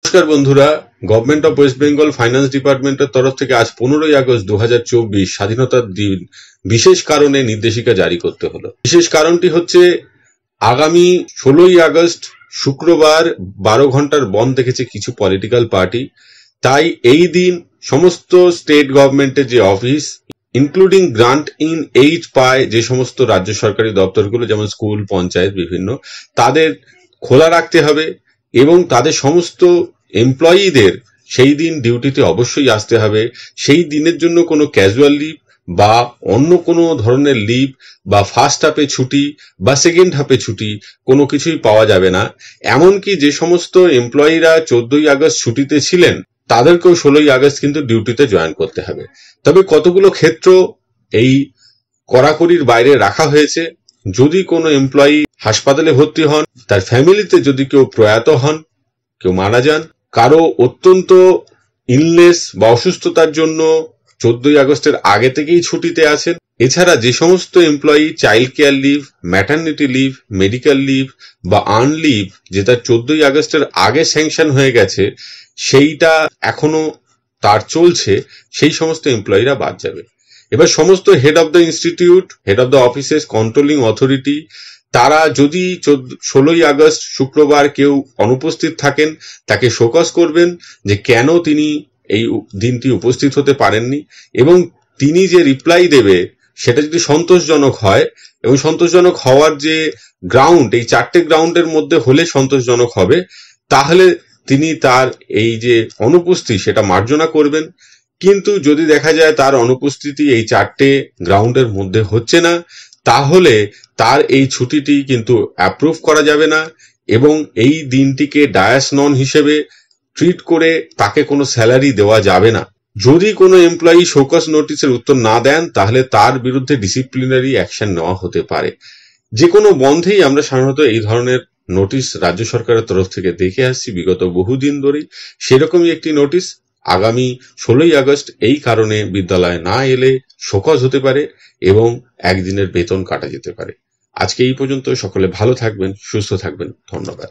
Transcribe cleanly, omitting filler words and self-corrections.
নমস্কার বন্ধুরা, government of West Bengal finance ডিপার্টমেন্টের তরফ থেকে আজ 15ই আগস্ট 2024 স্বাধীনতার দিন বিশেষ কারণে নির্দেশিকা জারি করতে হলো। বিশেষ কারণটি হচ্ছে আগামী 16ই আগস্ট শুক্রবার 12 ঘন্টার বন্ধ দেখেছে কিছু পলিটিক্যাল পার্টি। তাই এই দিন সমস্ত স্টেট গভর্নমেন্টের যে office including grant in aid পায় যে সমস্ত রাজ্য সরকারি দপ্তরগুলো, যেমন স্কুল, পঞ্চায়েত বিভিন্ন, তাদের খোলা রাখতে হবে এবং তাদের সমস্ত এমপ্লয়িদের সেই দিন ডিউটিতে অবশ্যই আসতে হবে। সেই দিনের জন্য কোনো ক্যাজুয়াল লিভ বা অন্য কোনো ধরনের লিভ বা ফার্স্ট হাফে ছুটি বা সেকেন্ড হাফে ছুটি কোনো কিছুই পাওয়া যাবে না। এমনকি যে সমস্ত এমপ্লয়িরা 14ই আগস্ট ছুটিতে ছিলেন তাদেরকেও 16ই আগস্ট কিন্তু ডিউটিতে জয়েন করতে হবে। তবে কতগুলো ক্ষেত্র এই কড়াকড়ির বাইরে রাখা হয়েছে। যদি কোনো এমপ্লয়ি হাসপাতালে ভর্তি হন, তার ফ্যামিলিতে যদি কেউ প্রয়াত হন, কেউ মারা যান, কারো অত্যন্ত ইলনেস বা অসুস্থতার জন্য 14ই আগস্টের আগে থেকেই ছুটিতে আছেন, এছাড়া যে সমস্ত employee child care leave, maternity leave, medical leave বা আর্ন লিভ যেটা 14ই আগস্টের আগে স্যাংশন হয়ে গেছে সেইটা এখনো তার চলছে, সেই সমস্ত এমপ্লয়িরা বাদ যাবে। এবার সমস্ত head of the institute, head of the offices, controlling authority, তারা যদি 16ই আগস্ট শুক্রবার কেউ অনুপস্থিত থাকেন তাকে শোকজ করবেন যে কেন তিনি এই দিনটি উপস্থিত হতে পারেননি, এবং তিনি যে রিপ্লাই দেবে সেটা যদি সন্তোষজনক হয়, এবং সন্তোষজনক হওয়ার যে গ্রাউন্ড, এই 4টে গ্রাউন্ডের মধ্যে হলে সন্তোষজনক হবে, তাহলে তিনি তার এই যে অনুপস্থিতি সেটা মার্জনা করবেন। কিন্তু যদি দেখা যায় তার অনুপস্থিতি এই 4টে গ্রাউন্ডের মধ্যে হচ্ছে না, তাহলে তার এই ছুটিটি কিন্তু অ্যাপ্রুভ করা যাবে না এবং এই দিনটিকে ডায়াস নন হিসেবে ট্রিট করে তাকে কোনো স্যালারি দেওয়া যাবে না। যদি কোনো এমপ্লয়ি শোকজ নোটিশের উত্তর না দেন তাহলে তার বিরুদ্ধে ডিসিপ্লিনারি অ্যাকশন নেওয়া হতে পারে। যে কোনো বন্ধেই আমরা সাধারণত এই ধরনের নোটিশ রাজ্য সরকারের তরফ থেকে দেখে আসছি বিগত বহুদিন ধরেই। সেরকমই একটি নোটিশ আগামী 16ই আগস্ট এই কারণে বিদ্যালয়ে না এলে শোকজ হতে পারে এবং একদিনের বেতন কাটা যেতে পারে। আজকে এই পর্যন্ত। সকলে ভালো থাকবেন, সুস্থ থাকবেন। ধন্যবাদ।